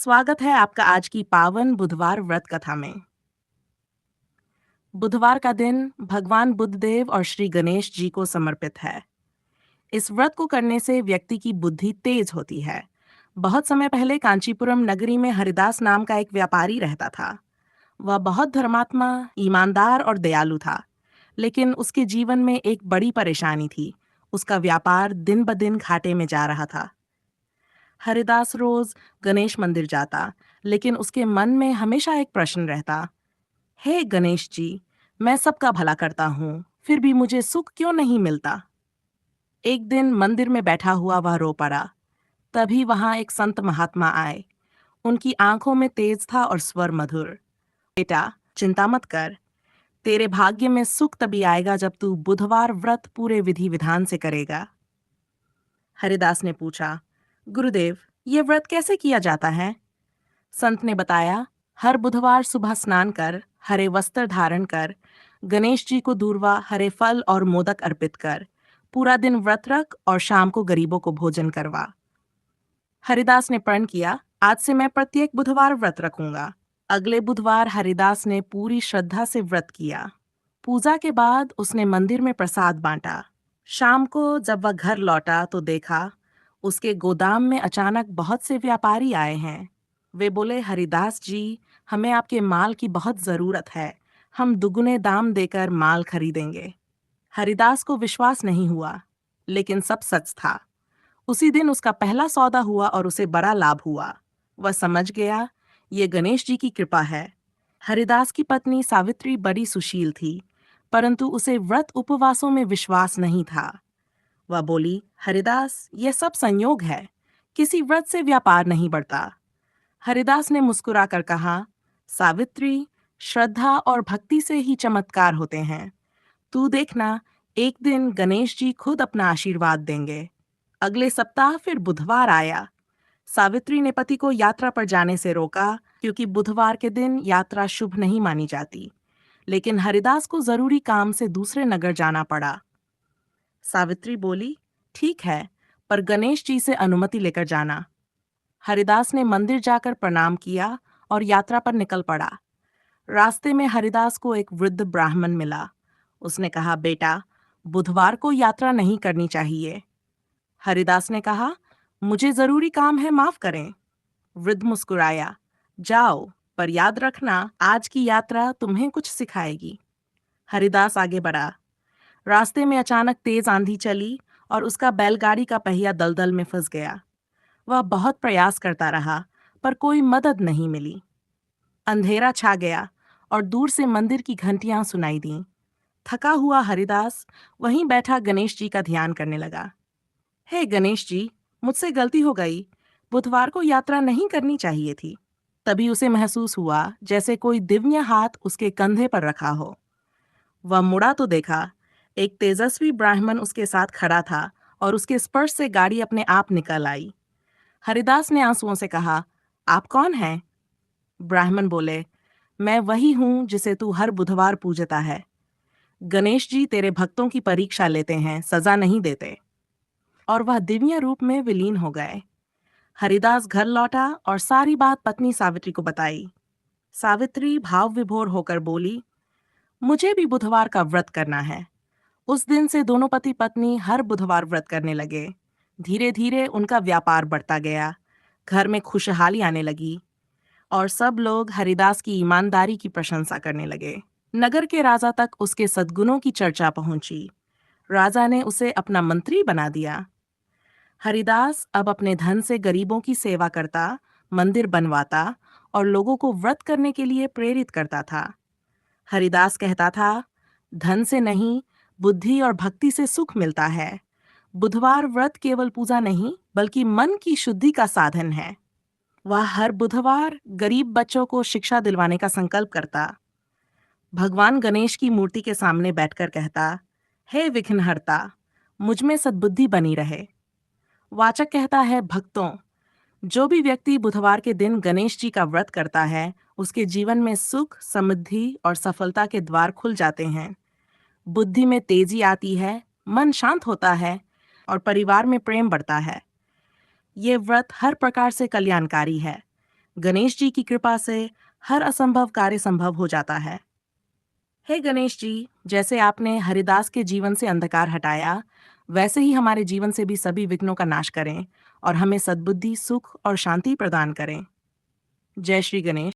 स्वागत है आपका आज की पावन बुधवार व्रत कथा में। बुधवार का दिन भगवान बुद्धदेव और श्री गणेश जी को समर्पित है। इस व्रत को करने से व्यक्ति की बुद्धि तेज होती है। बहुत समय पहले कांचीपुरम नगरी में हरिदास नाम का एक व्यापारी रहता था। वह बहुत धर्मात्मा, ईमानदार और दयालु था, लेकिन उसके जीवन में एक बड़ी परेशानी थी। उसका व्यापार दिन ब दिन घाटे में जा रहा था। हरिदास रोज गणेश मंदिर जाता, लेकिन उसके मन में हमेशा एक प्रश्न रहता, हे गणेश जी, मैं सबका भला करता हूँ, फिर भी मुझे सुख क्यों नहीं मिलता। एक दिन मंदिर में बैठा हुआ वह रो पड़ा। तभी वहां एक संत महात्मा आए। उनकी आंखों में तेज था और स्वर मधुर। बेटा, चिंता मत कर। तेरे भाग्य में सुख तभी आएगा जब तू बुधवार व्रत पूरे विधि विधान से करेगा। हरिदास ने पूछा, गुरुदेव, ये व्रत कैसे किया जाता है? संत ने बताया, हर बुधवार सुबह स्नान कर, हरे वस्त्र धारण कर, गणेश जी को दूर्वा, हरे फल और मोदक अर्पित कर, पूरा दिन व्रत रख और शाम को गरीबों को भोजन करवा। हरिदास ने प्रण किया, आज से मैं प्रत्येक बुधवार व्रत रखूंगा। अगले बुधवार हरिदास ने पूरी श्रद्धा से व्रत किया। पूजा के बाद उसने मंदिर में प्रसाद बांटा। शाम को जब वह घर लौटा तो देखा, उसके गोदाम में अचानक बहुत से व्यापारी आए हैं। वे बोले, हरिदास जी, हमें आपके माल की बहुत जरूरत है। हम दुगने दाम देकर माल खरीदेंगे। हरिदास को विश्वास नहीं हुआ, लेकिन सब सच था। उसी दिन उसका पहला सौदा हुआ और उसे बड़ा लाभ हुआ। वह समझ गया, ये गणेश जी की कृपा है। हरिदास की पत्नी सावित्री बड़ी सुशील थी, परंतु उसे व्रत उपवासों में विश्वास नहीं था। वह बोली, हरिदास, यह सब संयोग है। किसी व्रत से व्यापार नहीं बढ़ता। हरिदास ने मुस्कुराकर कहा, सावित्री, श्रद्धा और भक्ति से ही चमत्कार होते हैं। तू देखना, एक दिन गणेश जी खुद अपना आशीर्वाद देंगे। अगले सप्ताह फिर बुधवार आया। सावित्री ने पति को यात्रा पर जाने से रोका, क्योंकि बुधवार के दिन यात्रा शुभ नहीं मानी जाती। लेकिन हरिदास को जरूरी काम से दूसरे नगर जाना पड़ा। सावित्री बोली, ठीक है, पर गणेश जी से अनुमति लेकर जाना। हरिदास ने मंदिर जाकर प्रणाम किया और यात्रा पर निकल पड़ा। रास्ते में हरिदास को एक वृद्ध ब्राह्मण मिला। उसने कहा, बेटा, बुधवार को यात्रा नहीं करनी चाहिए। हरिदास ने कहा, मुझे जरूरी काम है, माफ करें। वृद्ध मुस्कुराया, जाओ, पर याद रखना, आज की यात्रा तुम्हें कुछ सिखाएगी। हरिदास आगे बढ़ा। रास्ते में अचानक तेज आंधी चली और उसका बैलगाड़ी का पहिया दलदल में फंस गया। वह बहुत प्रयास करता रहा, पर कोई मदद नहीं मिली। अंधेरा छा गया और दूर से मंदिर की घंटियां सुनाई दीं। थका हुआ हरिदास वहीं बैठा गणेश जी का ध्यान करने लगा। हे गणेश जी, मुझसे गलती हो गई। बुधवार को यात्रा नहीं करनी चाहिए थी। तभी उसे महसूस हुआ जैसे कोई दिव्य हाथ उसके कंधे पर रखा हो। वह मुड़ा तो देखा, एक तेजस्वी ब्राह्मण उसके साथ खड़ा था और उसके स्पर्श से गाड़ी अपने आप निकल आई। हरिदास ने आंसुओं से कहा, आप कौन हैं? ब्राह्मण बोले, मैं वही हूं जिसे तू हर बुधवार पूजता है। गणेश जी तेरे भक्तों की परीक्षा लेते हैं, सजा नहीं देते। और वह दिव्य रूप में विलीन हो गए। हरिदास घर लौटा और सारी बात पत्नी सावित्री को बताई। सावित्री भाव विभोर होकर बोली, मुझे भी बुधवार का व्रत करना है। उस दिन से दोनों पति पत्नी हर बुधवार व्रत करने लगे। धीरे धीरे उनका व्यापार बढ़ता गया, घर में खुशहाली आने लगी और सब लोग हरिदास की ईमानदारी की प्रशंसा करने लगे। नगर के राजा तक उसके सद्गुणों की चर्चा पहुंची। राजा ने उसे अपना मंत्री बना दिया। हरिदास अब अपने धन से गरीबों की सेवा करता, मंदिर बनवाता और लोगों को व्रत करने के लिए प्रेरित करता था। हरिदास कहता था, धन से नहीं, बुद्धि और भक्ति से सुख मिलता है। बुधवार व्रत केवल पूजा नहीं, बल्कि मन की शुद्धि का साधन है। वह हर बुधवार गरीब बच्चों को शिक्षा दिलवाने का संकल्प करता। भगवान गणेश की मूर्ति के सामने बैठकर कहता, हे विघ्नहर्ता, मुझ में सद्बुद्धि बनी रहे। वाचक कहता है, भक्तों, जो भी व्यक्ति बुधवार के दिन गणेश जी का व्रत करता है, उसके जीवन में सुख, समृद्धि और सफलता के द्वार खुल जाते हैं। बुद्धि में तेजी आती है, मन शांत होता है और परिवार में प्रेम बढ़ता है। ये व्रत हर प्रकार से कल्याणकारी है। गणेश जी की कृपा से हर असंभव कार्य संभव हो जाता है। हे गणेश जी, जैसे आपने हरिदास के जीवन से अंधकार हटाया, वैसे ही हमारे जीवन से भी सभी विघ्नों का नाश करें और हमें सद्बुद्धि, सुख और शांति प्रदान करें। जय श्री गणेश।